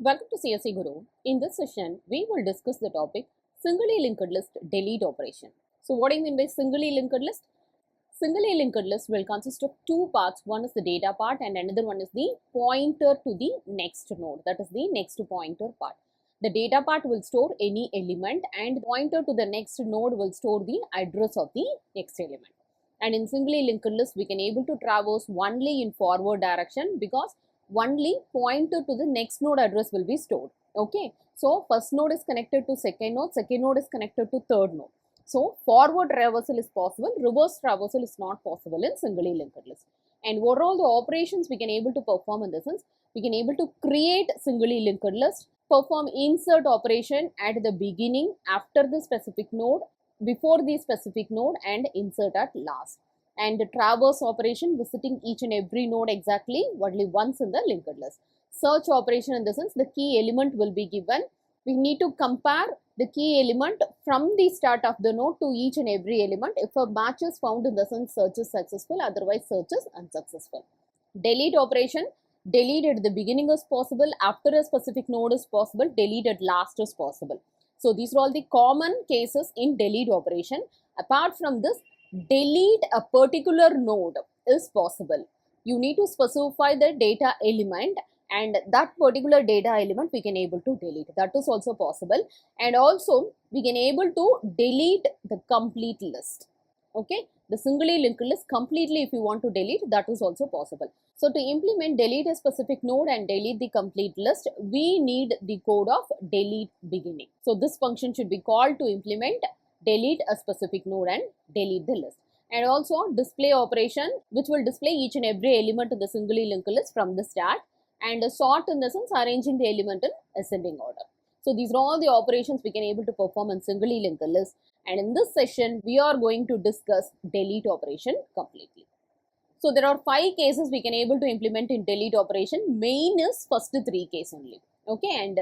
Welcome to CSEGURU. In this session, we will discuss the topic singly linked list delete operation. So what do you mean by singly linked list? Singly linked list will consist of two parts. One is the data part and another one is the pointer to the next node. That is the next pointer part. The data part will store any element and pointer to the next node will store the address of the next element. And in singly linked list, we can able to traverse only in forward direction because only pointer to the next node address will be stored. Okay, so first node is connected to second node is connected to third node. So forward traversal is possible, reverse traversal is not possible in singly linked list. And what are all the operations we can able to perform in the sense, we can able to create singly linked list, perform insert operation at the beginning, after the specific node, before the specific node, and insert at last. And traverse operation visiting each and every node exactly only once in the linked list. Search operation in the sense the key element will be given. We need to compare the key element from the start of the node to each and every element. If a match is found in the sense search is successful, otherwise search is unsuccessful. Delete operation, delete at the beginning is possible, after a specific node is possible, delete at last is possible. So these are all the common cases in delete operation. Apart from this, delete a particular node is possible. You need to specify the data element and that particular data element we can able to delete. That is also possible. And also we can able to delete the complete list. Okay, the singly linked list completely if you want to delete, that is also possible. So to implement delete a specific node and delete the complete list, we need the code of delete beginning. So this function should be called to implement delete a specific node and delete the list. And also display operation, which will display each and every element in the singly linked list from the start, and sort in the sense arranging the element in ascending order. So these are all the operations we can able to perform in singly linked list. And in this session, we are going to discuss delete operation completely. So there are 5 cases we can able to implement in delete operation. Main is first 3 case only. Okay, and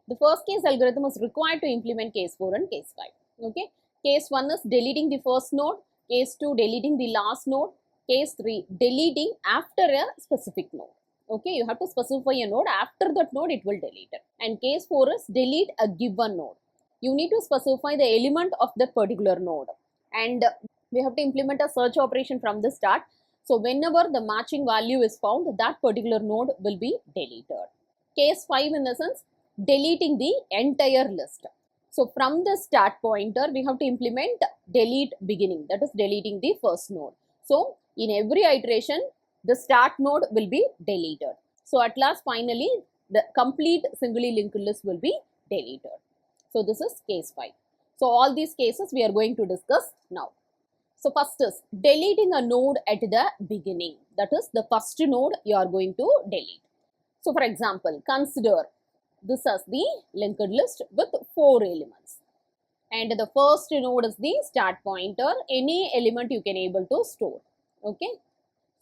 the first case algorithm is required to implement case 4 and case 5. Okay, case 1 is deleting the first node, case 2 deleting the last node, case 3 deleting after a specific node. Okay, you have to specify a node, after that node it will delete it. And case 4 is delete a given node. You need to specify the element of that particular node, and we have to implement a search operation from the start. So whenever the matching value is found, that particular node will be deleted. Case 5 in the sense deleting the entire list. So from the start pointer, we have to implement delete beginning, that is deleting the first node. So in every iteration, the start node will be deleted. So at last, finally, the complete singly linked list will be deleted. So this is case 5. So all these cases we are going to discuss now. So first is deleting a node at the beginning. That is the first node you are going to delete. So for example, consider this as the linked list with 4 elements. And the first node is the start pointer. Any element you can able to store. Okay.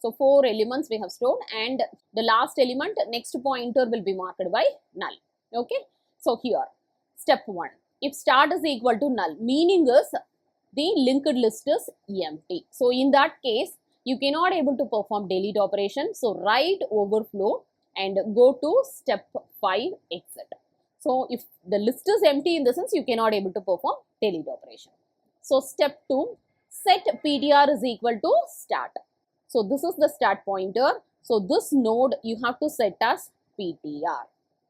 So 4 elements we have stored, and the last element next pointer will be marked by null. Okay. So here, step 1. If start is equal to null, meaning is the linked list is empty. So in that case, you cannot able to perform delete operation. So write overflow and go to step 5 exit. So if the list is empty in the sense, you cannot able to perform delete operation. So step 2, set PTR is equal to start. So this is the start pointer. So this node you have to set as PTR.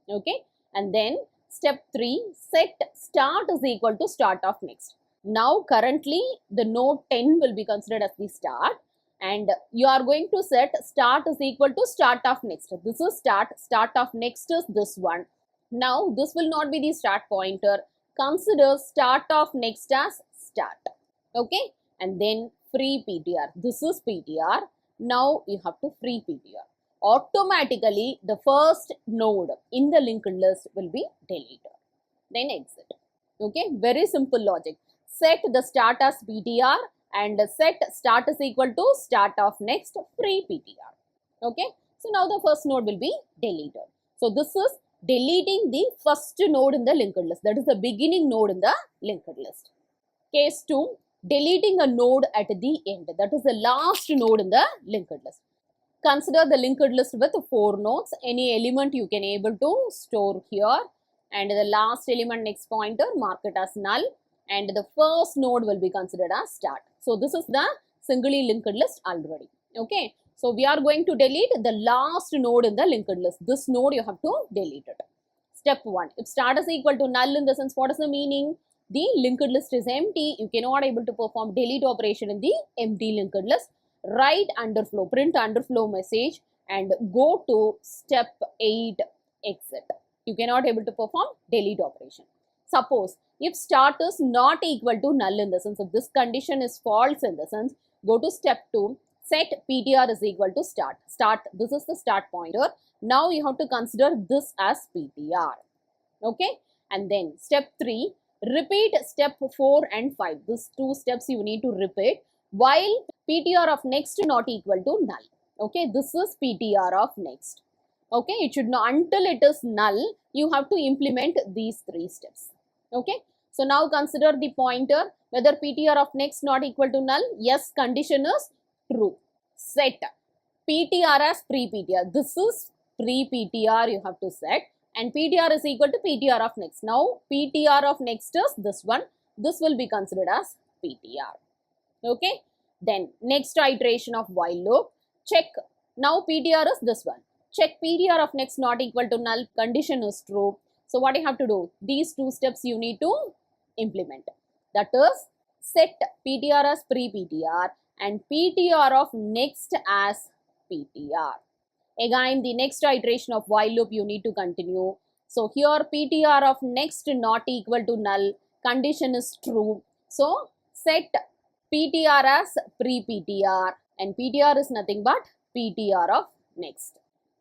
Okay. And then step 3, set start is equal to start of next. Now currently the node 10 will be considered as the start, and you are going to set start is equal to start of next. This is start of next is this one. Now this will not be the start pointer. Consider start of next as start. Okay. And then free PTR. This is PTR. Now you have to free PTR. Automatically the first node in the linked list will be deleted. Then exit. Okay. Very simple logic. Set the start as PTR and set start is equal to start of next free PTR. Okay. So now the first node will be deleted. So this is deleting the first node in the linked list. That is the beginning node in the linked list. Case 2, deleting a node at the end. That is the last node in the linked list. Consider the linked list with 4 nodes. Any element you can able to store here, and the last element next pointer mark it as null, and the first node will be considered as start. So this is the singly linked list already. Okay. So we are going to delete the last node in the linked list. This node you have to delete it. Step 1. If start is equal to null, in the sense, what is the meaning? The linked list is empty. You cannot able to perform delete operation in the empty linked list. Write underflow, print underflow message and go to step 8 exit. You cannot able to perform delete operation. Suppose if start is not equal to null, in the sense, if this condition is false, in the sense, go to step 2, set ptr is equal to start. This is the start pointer. Now you have to consider this as ptr. Okay. And then step 3, repeat step 4 and 5. These 2 steps you need to repeat while ptr of next not equal to null. Okay. This is ptr of next. Okay. It should not, until it is null, you have to implement these 3 steps. Okay. So now consider the pointer, whether ptr of next not equal to null. Yes, condition is true. Set ptr as pre-ptr. This is pre-ptr you have to set, and ptr is equal to ptr of next. Now ptr of next is this one. This will be considered as ptr. Okay. Then next iteration of while loop. Check. Now ptr is this one. Check ptr of next not equal to null. Condition is true. So what you have to do? These 2 steps you need to implement. That is, set ptr as pre-ptr and ptr of next as ptr. Again, the next iteration of while loop you need to continue. So here ptr of next not equal to null. Condition is true. So set ptr as pre-ptr and ptr is nothing but ptr of next.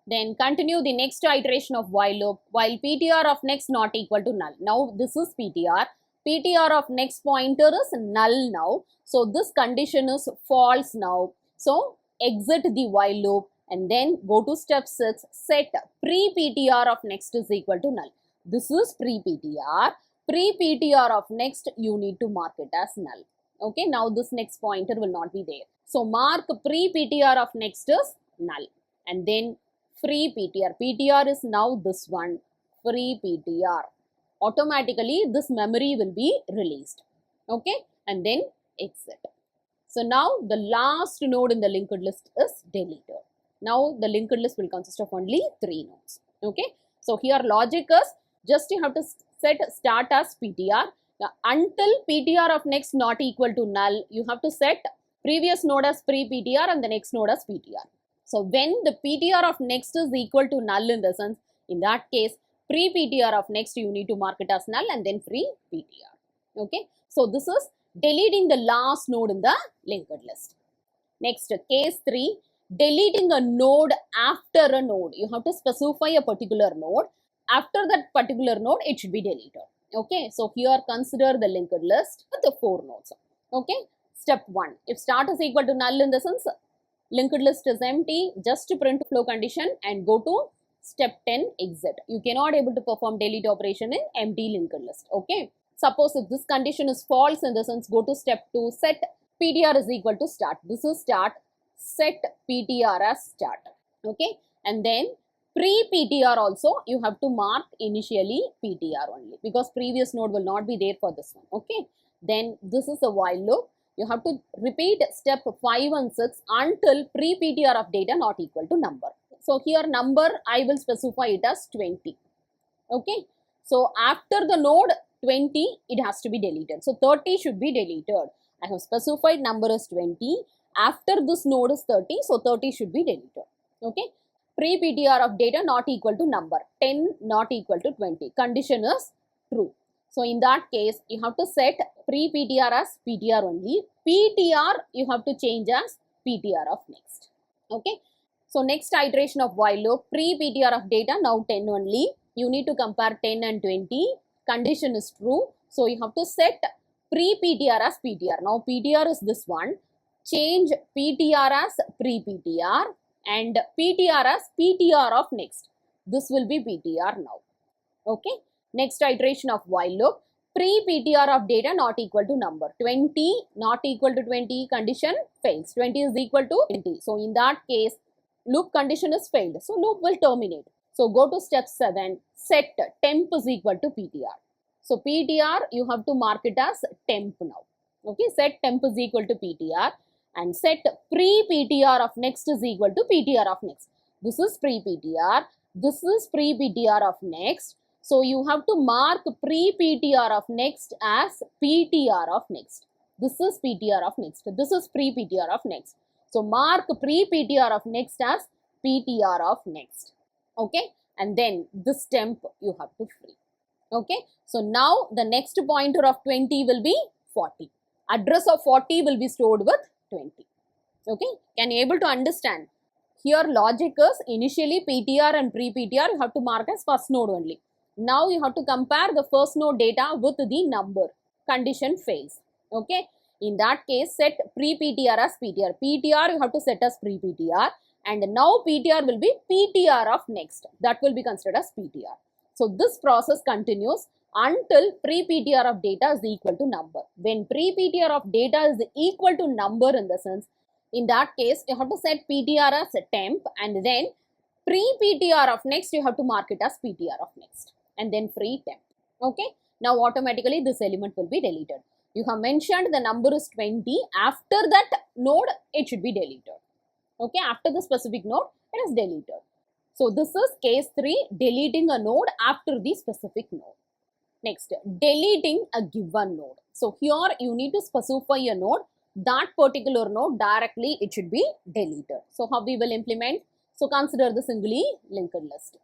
Then continue the next iteration of while loop while ptr of next not equal to null. Now this is ptr. ptr of next pointer is null now. So this condition is false now. So exit the while loop and then go to step 6. Set pre-ptr of next is equal to null. This is pre-ptr. Pre-ptr of next you need to mark it as null. Okay. Now this next pointer will not be there. So mark pre-ptr of next is null. And then free ptr. ptr is now this one. Free ptr. Automatically this memory will be released. Okay. And then exit. So now the last node in the linked list is deleted. Now the linked list will consist of only 3 nodes. Okay. So here logic is just you have to set start as ptr. Now, until ptr of next not equal to null, you have to set previous node as pre-ptr and the next node as ptr. So when the ptr of next is equal to null, in the sense, in that case, pre-ptr of next you need to mark it as null and then free ptr. Okay. So this is deleting the last node in the linked list. Next, case 3, deleting a node after a node. You have to specify a particular node. After that particular node, it should be deleted. Okay. So here consider the linked list with the 4 nodes. Okay. Step 1. If start is equal to null, in the sense, linked list is empty, just print flow condition and go to step 10 exit. You cannot able to perform delete operation in empty linked list. Okay. Suppose if this condition is false, in the sense, go to step 2, set ptr is equal to start. This is start. Set ptr as start. Okay. And then pre-ptr also you have to mark initially ptr only, because previous node will not be there for this one. Okay. Then this is a while loop. You have to repeat step 5 and 6 until pre-ptr of data not equal to number. So here number I will specify it as 20. Okay. So after the node 20, it has to be deleted. So 30 should be deleted. I have specified number is 20. After this node is 30, so 30 should be deleted. Okay. Pre-ptr of data not equal to number. 10 not equal to 20. Condition is true. So in that case, you have to set pre-ptr as ptr only. ptr you have to change as ptr of next. Okay. So next iteration of while loop, pre-ptr of data now 10 only. You need to compare 10 and 20. Condition is true. So you have to set pre-ptr as ptr. Now ptr is this one. Change ptr as pre-ptr and ptr as ptr of next. This will be ptr now. Okay. Next iteration of while loop, pre-ptr of data not equal to number. 20 not equal to 20, condition fails. 20 is equal to 20. So in that case, loop condition is failed. So loop will terminate. So go to step 7, set temp is equal to PTR. So PTR, you have to mark it as temp now. Okay, set temp is equal to PTR and set pre-PTR of next is equal to PTR of next. This is pre-PTR, this is pre-PTR of next. So you have to mark pre-PTR of next as PTR of next. This is PTR of next. This is pre-PTR of next. So mark pre-PTR of next as PTR of next. Okay, and then this temp you have to free. Okay, so now the next pointer of 20 will be 40. Address of 40 will be stored with 20. Okay, can you able to understand? Here logic is initially PTR and pre-PTR you have to mark as first node only. Now you have to compare the first node data with the number. Condition fails. Okay, in that case set pre-PTR as PTR. PTR you have to set as pre-PTR and now PTR will be PTR of next. That will be considered as PTR. So this process continues until pre-PTR of data is equal to number. When pre-PTR of data is equal to number in the sense, in that case you have to set PTR as a temp and then pre-PTR of next you have to mark it as PTR of next and then free temp. Okay, now automatically this element will be deleted. You have mentioned the number is 20. After that node it should be deleted. Okay, after the specific node it is deleted. So this is case 3, deleting a node after the specific node. Next, deleting a given node. So here you need to specify a node. That particular node directly it should be deleted. So how we will implement? So consider the singly linked list.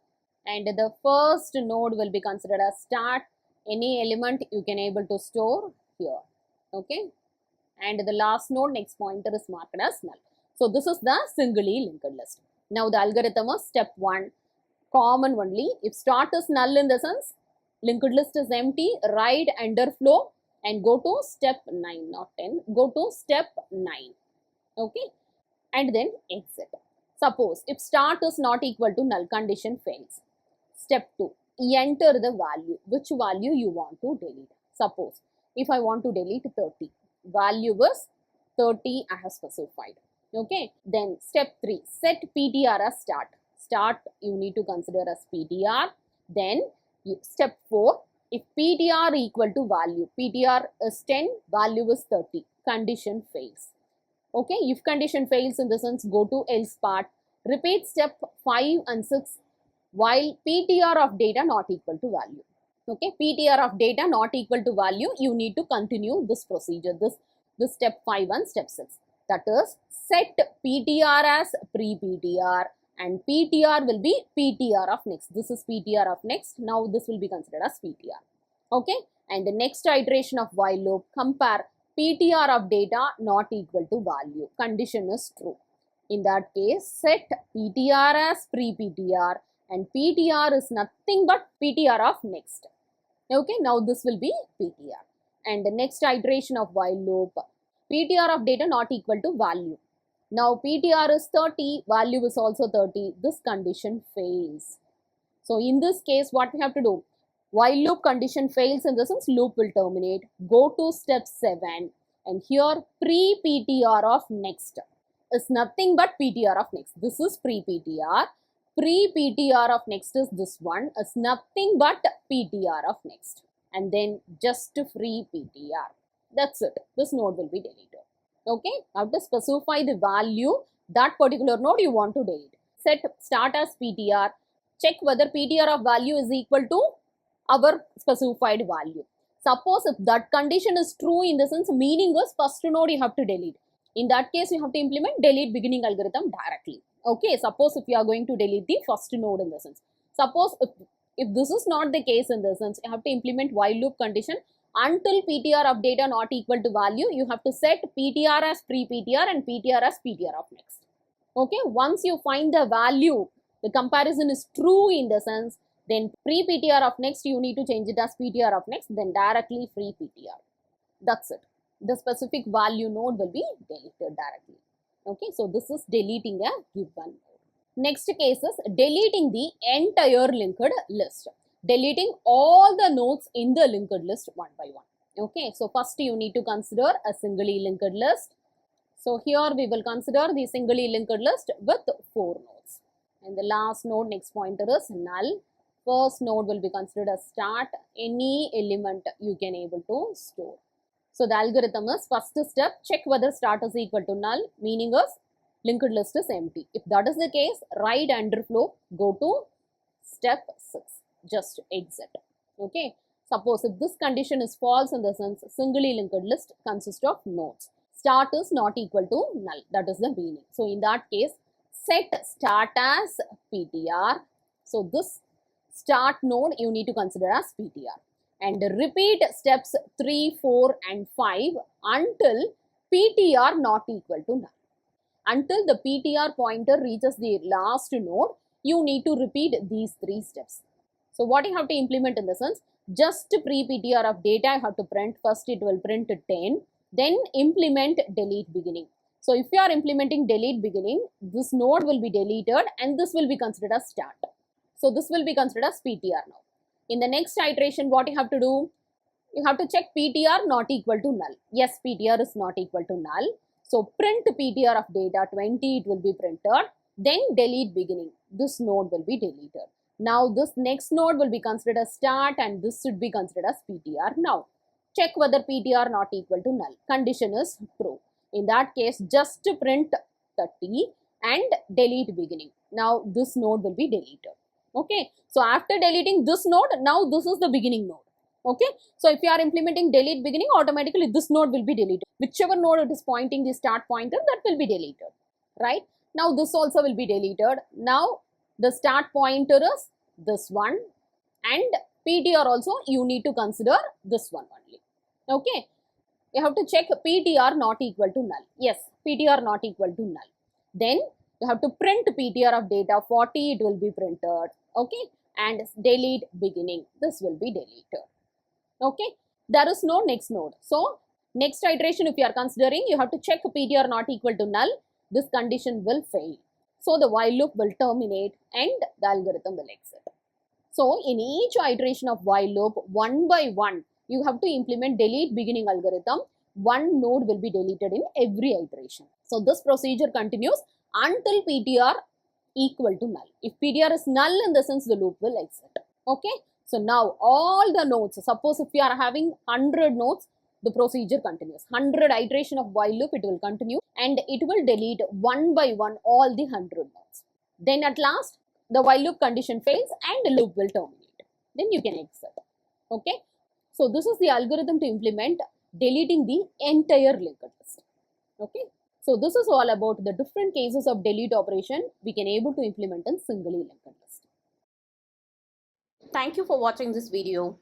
And the first node will be considered as start. Any element you can able to store here. Okay. And the last node next pointer is marked as null. So this is the singly linked list. Now the algorithm is step 1, common only. If start is null in the sense, linked list is empty, write underflow and go to step 9, not 10, go to step 9. Okay, and then exit. Suppose if start is not equal to null, condition fails. Step 2, enter the value, which value you want to delete. Suppose if I want to delete 30, value is 30 I have specified. Okay, then step 3, set PTR as start. Start you need to consider as PTR. Then step 4, if PTR equal to value, PTR is 10, value is 30, condition fails. Okay, if condition fails in the sense, go to else part. Repeat step 5 and 6 while PTR of data not equal to value. Okay, PTR of data not equal to value, you need to continue this procedure, this step 5 and step 6. That is, set PTR as pre-PTR and PTR will be PTR of next. This is PTR of next. Now this will be considered as PTR. Okay, and the next iteration of while loop, compare PTR of data not equal to value. Condition is true. In that case, set PTR as pre-PTR and PTR is nothing but PTR of next. Okay, now this will be PTR. And the next iteration of while loop, PTR of data not equal to value. Now PTR is 30, value is also 30. This condition fails. So in this case, what we have to do? While loop condition fails in the sense loop will terminate. Go to step 7 and here pre-PTR of next is nothing but PTR of next. This is pre-PTR. Pre-PTR of next is this one, is nothing but PTR of next. And then just free PTR. That's it. This node will be deleted. Okay, now to specify the value, that particular node you want to delete. Set start as PTR. Check whether PTR of value is equal to our specified value. Suppose if that condition is true in the sense, meaning is first node you have to delete. In that case, you have to implement delete beginning algorithm directly. Okay, suppose if you are going to delete the first node in the sense. Suppose if this is not the case in the sense, you have to implement while loop condition. Until PTR of data not equal to value, you have to set PTR as pre-PTR and PTR as PTR of next. Okay, once you find the value, the comparison is true in the sense, then pre-PTR of next, you need to change it as PTR of next, then directly free PTR. That's it. The specific value node will be deleted directly. Okay, so this is deleting a given node. Next case is deleting the entire linked list. Deleting all the nodes in the linked list one by one. Okay, so first you need to consider a singly linked list. So here we will consider the singly linked list with 4 nodes. And the last node, next pointer is null. First node will be considered as start. Any element you can able to store. So the algorithm is first step, check whether start is equal to null, meaning is linked list is empty. If that is the case, write underflow, go to step 6, just exit. Okay. Suppose if this condition is false, in the sense singly linked list consists of nodes. Start is not equal to null, that is the meaning. So in that case, set start as PTR. So this start node you need to consider as PTR. And repeat steps 3, 4 and 5 until PTR not equal to null. Until the PTR pointer reaches the last node, you need to repeat these 3 steps. So what you have to implement in the sense, just pre-PTR of data I have to print. First it will print 10, then implement delete beginning. So if you are implementing delete beginning, this node will be deleted and this will be considered as start. So this will be considered as PTR now. In the next iteration, what you have to do? You have to check PTR not equal to null. Yes, PTR is not equal to null. So print PTR of data 20, it will be printed. Then delete beginning. This node will be deleted. Now this next node will be considered as start and this should be considered as PTR now. Check whether PTR not equal to null. Condition is true. In that case, just print 30 and delete beginning. Now this node will be deleted. Okay. So after deleting this node, now this is the beginning node. Okay. So if you are implementing delete beginning, automatically this node will be deleted. Whichever node it is pointing the start pointer, that will be deleted. Right. Now this also will be deleted. Now the start pointer is this one and PTR also you need to consider this one only. Okay. You have to check PTR not equal to null. Yes, PTR not equal to null. Then you have to print PTR of data 40, it will be printed. Okay. And delete beginning, this will be deleted. Okay. There is no next node. So next iteration if you are considering, you have to check PTR not equal to null. This condition will fail. So the while loop will terminate and the algorithm will exit. So in each iteration of while loop, one by one, you have to implement delete beginning algorithm. One node will be deleted in every iteration. So this procedure continues until PTR equal to null. If PTR is null, in the sense the loop will exit. Okay. So now all the nodes, suppose if you are having 100 nodes, the procedure continues. 100 iteration of while loop, it will continue and it will delete one by one all the 100 nodes. Then at last, the while loop condition fails and the loop will terminate. Then you can exit. Okay. So this is the algorithm to implement deleting the entire linked list. Okay. So this is all about the different cases of delete operation we can able to implement in singly linked list. Thank you for watching this video.